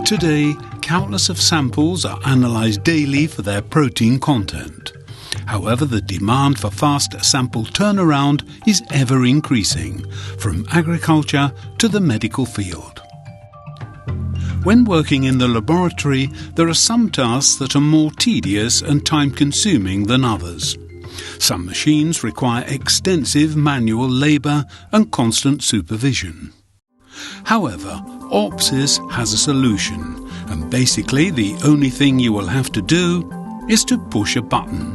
Today, countless of samples are analysed daily for their protein content. However, the demand for fast sample turnaround is ever increasing, from agriculture to the medical field. When working in the laboratory, there are some tasks that are more tedious and time-consuming than others. Some machines require extensive manual labour and constant supervision. However, OPSIS has a solution, and basically the only thing you will have to do is to push a button.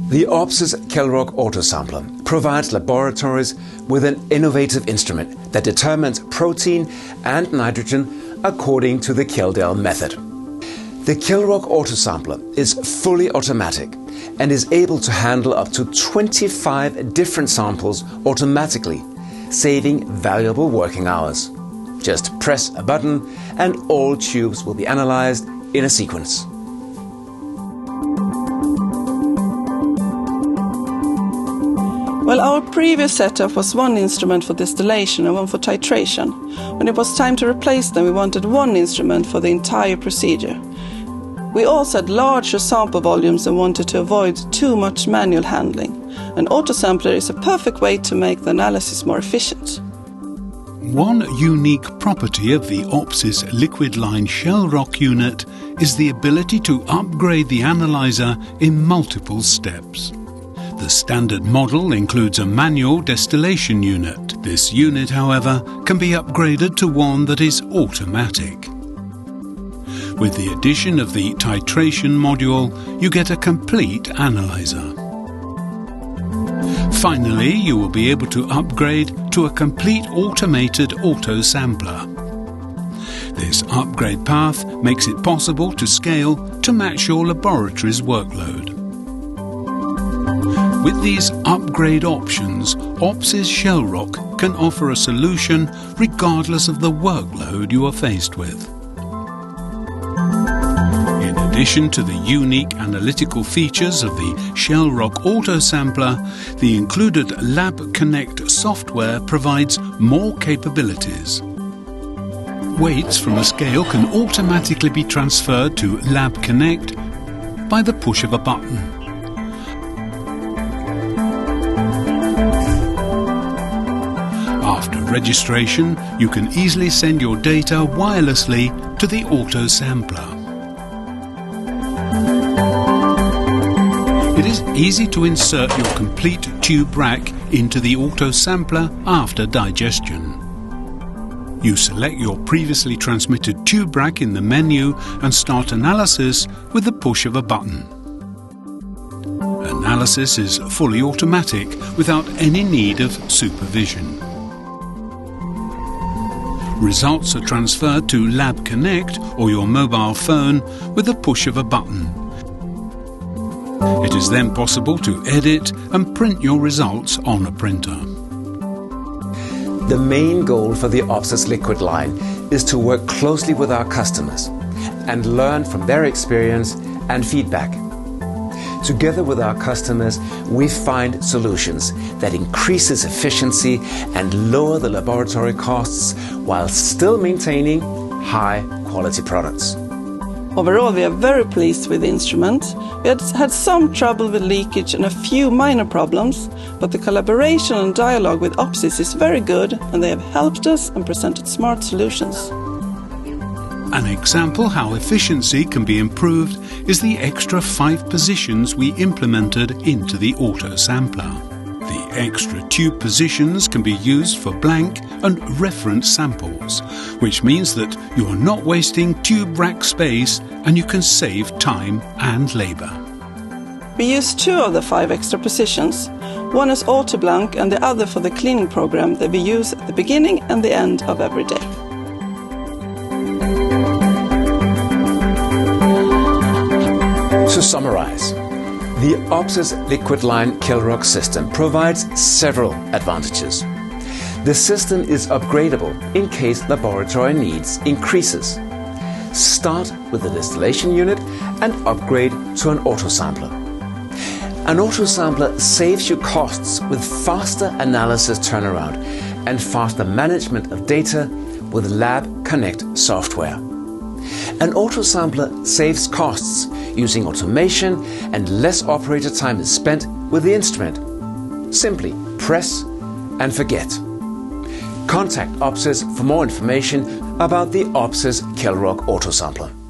The OPSIS KjelROC Autosampler provides laboratories with an innovative instrument that determines protein and nitrogen according to the Kjeldahl method. The KjelROC Autosampler is fully automatic and is able to handle up to 25 different samples automatically, saving valuable working hours. Just press a button and all tubes will be analyzed in a sequence. Well, our previous setup was one instrument for distillation and one for titration. When it was time to replace them, we wanted one instrument for the entire procedure. We also had larger sample volumes and wanted to avoid too much manual handling. An autosampler is a perfect way to make the analysis more efficient. One unique property of the OPSIS LiquidLINE KjelROC unit is the ability to upgrade the analyzer in multiple steps. The standard model includes a manual distillation unit. This unit, however, can be upgraded to one that is automatic. With the addition of the titration module, you get a complete analyzer. Finally, you will be able to upgrade to a complete automated autosampler. This upgrade path makes it possible to scale to match your laboratory's workload. With these upgrade options, OPSIS KjelROC can offer a solution regardless of the workload you are faced with. In addition to the unique analytical features of the KjelROC Autosampler, the included LabConnect software provides more capabilities. Weights from a scale can automatically be transferred to LabConnect by the push of a button. After registration, you can easily send your data wirelessly to the autosampler. It is easy to insert your complete tube rack into the autosampler after digestion. You select your previously transmitted tube rack in the menu and start analysis with the push of a button. Analysis is fully automatic without any need of supervision. Results are transferred to LabConnect or your mobile phone with the push of a button. It is then possible to edit and print your results on a printer. The main goal for the OPSIS LiquidLINE is to work closely with our customers and learn from their experience and feedback. Together with our customers, we find solutions that increases efficiency and lower the laboratory costs while still maintaining high quality products. Overall, we are very pleased with the instrument. We had some trouble with leakage and a few minor problems, but the collaboration and dialogue with OPSIS is very good, and they have helped us and presented smart solutions. An example how efficiency can be improved is the extra 5 positions we implemented into the autosampler. The extra tube positions can be used for blank and reference samples, which means that you are not wasting tube rack space and you can save time and labour. We use 2 of the 5 extra positions. One is auto blank and the other for the cleaning program that we use at the beginning and the end of every day. To summarize, the OPSIS LiquidLINE KjelROC system provides several advantages. The system is upgradable in case laboratory needs increases. Start with the distillation unit and upgrade to an autosampler. An autosampler saves you costs with faster analysis turnaround and faster management of data with Lab Connect software. An autosampler saves costs using automation and less operator time is spent with the instrument. Simply press and forget. Contact OPSIS for more information about the OPSIS KjelROC Autosampler.